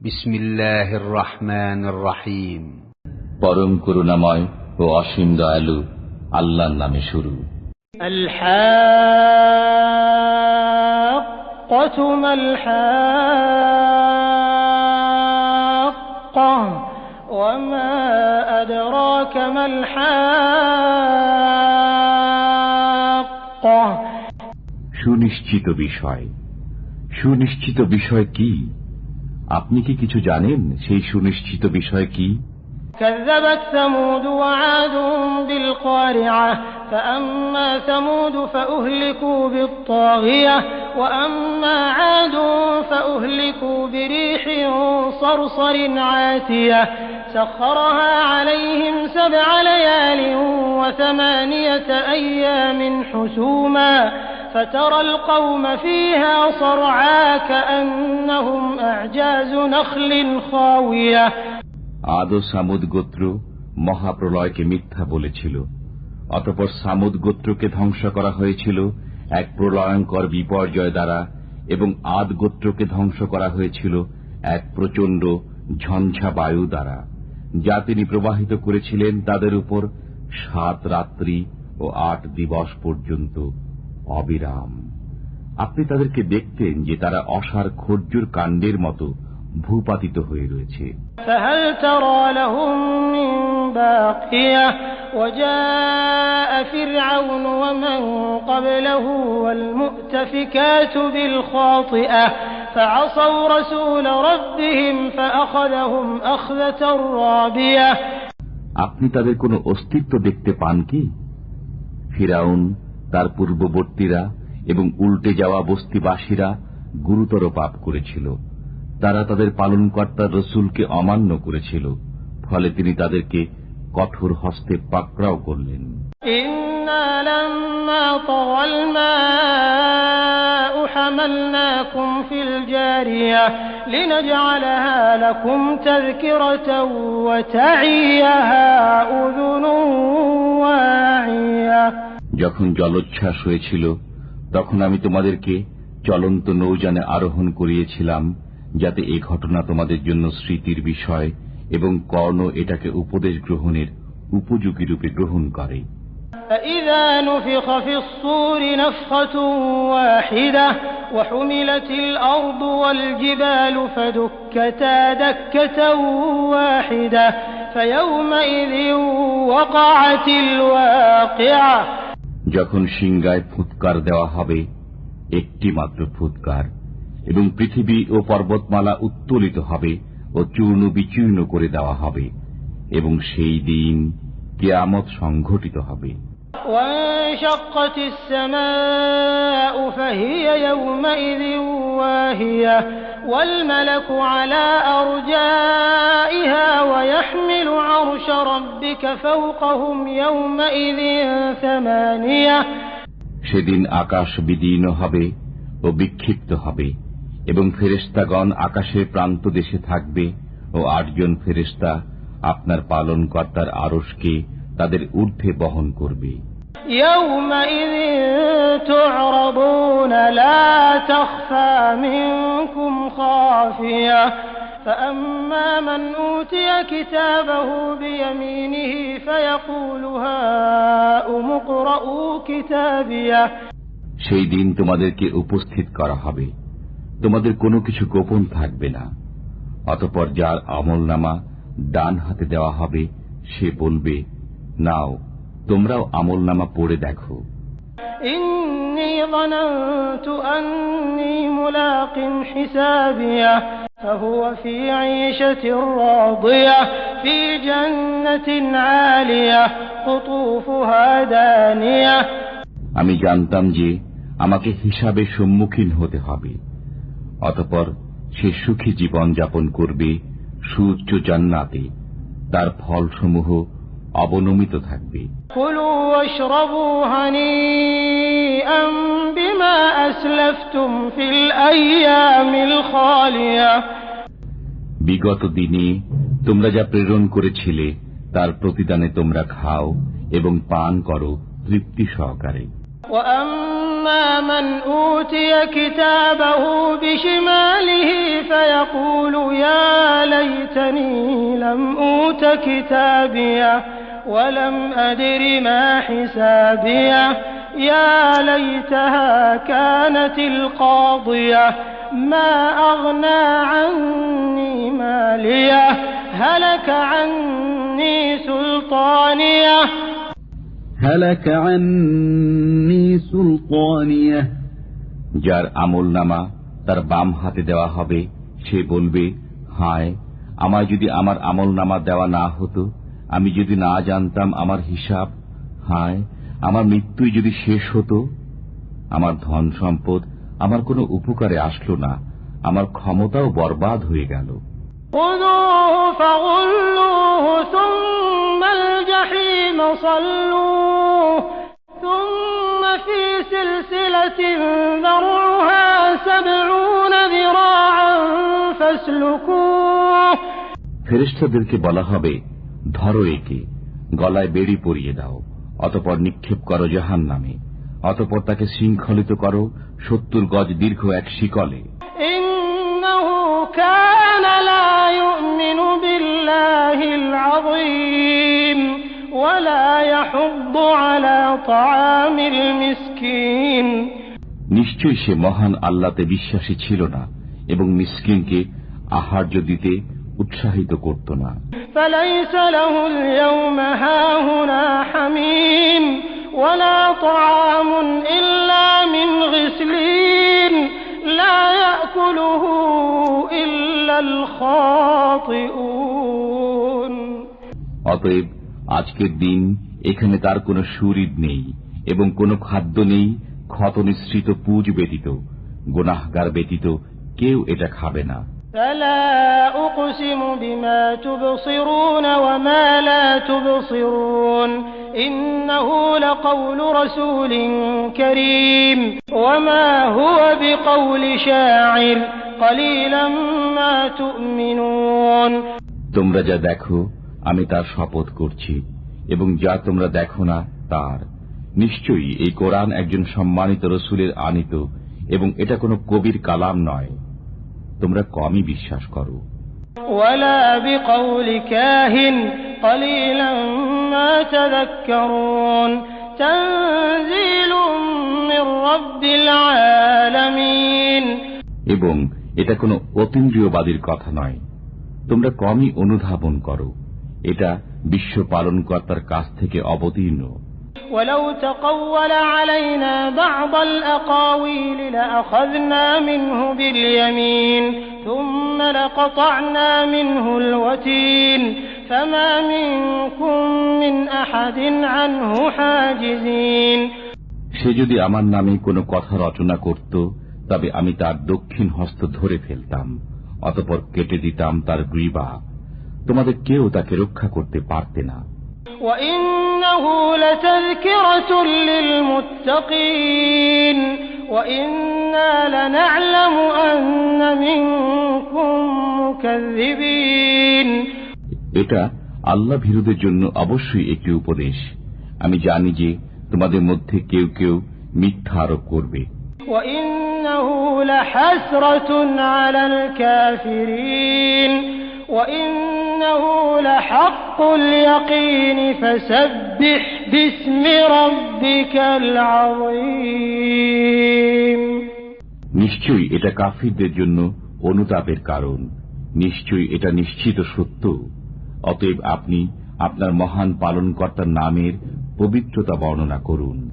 বিসমিল্লাহির রহমানির রহিম। পরম করুণাময় ও অসীম দয়ালু আল্লাহর নামে শুরু। আল হাক্কাতু মাল হাক্কা ওয়া মা আদরাকা মাল হাক্কা। সুনিশ্চিত বিষয়। সুনিশ্চিত বিষয় কি? আপনি কি কিছু জানেন সেই সুনিশ্চিত বিষয় কি? كذبت ثمود وعاد بالقارعة فأما ثمود فأهلكوا بالطاغية وأما عاد فأهلكوا بريح صرصر عاتية سخرها عليهم 7 ليال و8 أيام حسوما فترى القوم فيها صرعى كأنهم أعجاز نخل خاوية। আদ ও সামুদ গোত্র মহাপ্রলয়কে মিথ্যা বলেছিল। অতঃপর সামুদ গোত্রকে ধ্বংস করা হয়েছিল এক প্রলয়ঙ্কর বিপর্যয় দ্বারা, এবং আদ গোত্রকে ধ্বংস করা হয়েছিল এক প্রচণ্ড ঝঞ্ঝা বায়ু দ্বারা, যা তিনি প্রবাহিত করেছিলেন তাদের উপর 7 রাত্রি ও 8 দিবস পর্যন্ত অবিরাম। আপনি তাদেরকে দেখতেন যে তারা অসার খর্জুর কাণ্ডের মতো ভূপাতিত হয়ে রয়েছে। فهل ترى لهم من باقية وجاء فرعون ومن قبله والمؤتفكات بالخاطئة فعصوا رسول ربهم فأخذهم أخذة رابية। আপনি তাদের কোনো অস্তিত্ব দেখতে পান কি? ফিরাউন, তার পূর্ববর্তীরা এবং উল্টে যাওয়া বস্তিবাসীরা গুরুতর পাপ করেছিল। তারা তাদের পালনকর্তার রসুলকে অমান্য করেছিল, ফলে তিনি তাদেরকে কঠোর হস্তে পাকড়াও করলেন। ইন্না লাম্মা তাগাল মাউ হামালনাকুম ফিল জারিয়া লিনাজআলাহা লাকুম তাযকিরাতাও ওয়া তা'ইয়াহা উযুনুন ওয়া'ইয়া। যখন জলোচ্ছ্বাস হয়েছিল তখন আমি তোমাদেরকে চলন্ত নৌযানে আরোহণ করিয়েছিলাম, যাতে এ ঘটনা তোমাদের জন্য স্মৃতির বিষয় এবং কর্ণ এটাকে উপদেশ গ্রহণের উপযোগী রূপে গ্রহণ করে। فإذا نفخ في الصور نفخة واحدة وحملت الأرض والجبال فدكتا دكة واحدة فيومئذ وقعت الواقعة। যখন সিংগায় ফুৎকার দেওয়া হবে, একটি মাত্র ফুৎকার, এবং পৃথিবী ও পর্বতমালা উত্তোলিত হবে ও চূর্ণ বিচূর্ণ করে দেওয়া হবে, এবং সেই দিন কিয়ামত সংঘটিত হবে। وانشقت السماء فهي يومئذ واهية والملك على أرجائها ويحمل عرش ربك فوقهم يومئذ 8। সেদিন আকাশ বিদীর্ণ হবে ও বিক্ষিপ্ত হবে, এবং ফেরেশতাগণ আকাশের প্রান্ত দেশে থাকবে, ও 8 জন ফেরেশতা আপনার পালনকর্তার আরশকে তাদের ঊর্ধ্বে বহন করবে। يومئذ تعرضون لا تخفى منكم خافية فأما من أوتي كتابه بيمينه فيقول هاؤم اقرءوا كتابيه। সেই দিন তোমাদেরকে উপস্থিত করা হবে, তোমাদের কোনো কিছু গোপন থাকবে না। অতঃপর যার আমলনামা ডান হাতে দেওয়া হবে, সে বলবে, নাও তোমরাও আমলনামা পড়ে দেখো। ইন্নী যানানতু আন্নী মুলাকিন হিসাবিয়া ফাহুয়া ফী ঈশাতির রাদিয়াহ ফী জান্নাতিন আলিয়াহ কুতুফুহা দানিয়াহ। আমি জানতাম যে আমাকে হিসাবে সম্মুখীন হতে হবে, অতঃপর সে সুখী জীবন যাপন করবে সুউচ্চ জান্নাতে, তার ফলসমূহ অবনমিত থাকবে। কুলু ওয়াশরাবু হানিআন বিমা আসলাফতুম ফিল আইয়ামিল খালিয়া। বিগত দিনে তোমরা যা প্রেরণ করেছিলে তার প্রতিদানে তোমরা খাও এবং পান করো তৃপ্তি সহকারে। وأما من أوتي كتابه بشماله فيقول يا ليتني لم أوت كتابيه ولم أدر ما حسابيه يا ليتها كانت القاضية ما أغنى عني ماليه هلك عني سلطانيه هلك عني سلطانيه। যার আমলনামা তার বাম হাতে দেওয়া হবে, সে বলবে, হায়, আমায় যদি আমার আমলনামা দেওয়া না হতো, আমি যদি না জানতাম আমার হিসাব, হায়, আমার মৃত্যুই যদি শেষ হতো। আমার ধন সম্পদ আমার কোনো উপকারে আসলো না, আমার ক্ষমতাও বরবাদ হয়ে গেল। خذوه فغلوه ثم الجحيم صلوه ثم في سلسلة ذرعها 70 ذراعا فاسلكوه। ফেরেশতাদেরকে বলা হবে, ধরো একে, গলায় বেড়ি পরিয়ে দাও, অতঃপর নিক্ষেপ করো জাহান্নামে, অতঃপর তাকে শৃঙ্খলিত করো 70 গজ দীর্ঘ এক শিকলে। ইন্নাহু কানা লা ইউমিনু বিল্লাহিল আযীম ওয়া লা ইয়াহুদ্দু আলা তাআমিল মিসকিন। নিশ্চয়ই সে মহান আল্লাহতে বিশ্বাসী ছিল না এবং মিসকিনকে আহার্য দিতে উৎসাহিত করত না। ফালাইসা লাহুল ইয়াওমা হাহুনা হামীম ওয়ালা তাআমুন ইল্লা মিন গিসলিন লা ইয়াকুলুহু ইল্লাল খাতিউন। অতএব আজকের দিন এখানে তার কোনো সুরিদ নেই এবং কোনো খাদ্য নেই ক্ষত নিঃসৃত পুজ ব্যতীত, গুনাহগার ব্যতীত কেউ এটা খাবে না। فلا أقسم بما تبصرون وما لا تبصرون إنه لقول رسول كريم وما هو بقول شاعر قليلا ما تؤمنون। তোমরা যা দেখো আমি তার শপথ করছি, এবং যা তোমরা দেখো না তার। নিশ্চয়ই এই কোরআন একজন সম্মানিত রসুলের আনিত, এবং এটা কোনো কবির কালাম নয়। তোমরা কমই বিশ্বাস করো। ওয়ালা বিকাউলি কাহিন কলিলাম মা তাযাক্কারুন তানযীলুম মির রাব্বিল আলামিন। এবং এটা কোনো অতীন্দ্রিয়বাদীর কথা নয়, তোমরা কমই অনুধাবন করো। এটা বিশ্ব পালনকর্তার কাছ থেকে অবতীর্ণ। ولو تقول علينا بعض الأقاويل لأخذنا منه باليمين ثم لقطعنا منه الوتين فما منكم من أحد عنه حاجزين। সে যদি আমার নামে কোনো কথা রচনা করত, তবে আমি তার দক্ষিণ হস্ত ধরে ফেলতাম, অতঃপর কেটে দিতাম তার গ্রীবা। তোমাদের কেউ তাকে রক্ষা করতে পারতে না। وَإِنَّهُ لَتَذْكِرَةٌ لِّلْمُتَّقِينَ وَإِنَّا لَنَعْلَمُ أَنَّ مِنكُم مُّكَذِّبِينَ। এটা আল্লাহ ভীরুদের জন্য অবশ্যই একটি উপদেশ। আমি জানি যে তোমাদের মধ্যে কেউ কেউ মিথ্যা আরোপ করবে। وَإِنَّهُ لَحَسْرَةٌ عَلَى الْكَافِرِينَ وَإِنَّهُ لَحَقُّ الْيَقِينِ فَسَبِّحْ بِاسْمِ رَبِّكَ الْعَظِيمِ। নিশ্চয়ই এটা কাফিরদের জন্য অনুতাপের কারণ, নিশ্চয়ই এটা নিশ্চিত সত্য। অতএব আপনি আপনার মহান পালনকর্তার নামের পবিত্রতা বর্ণনা করুন।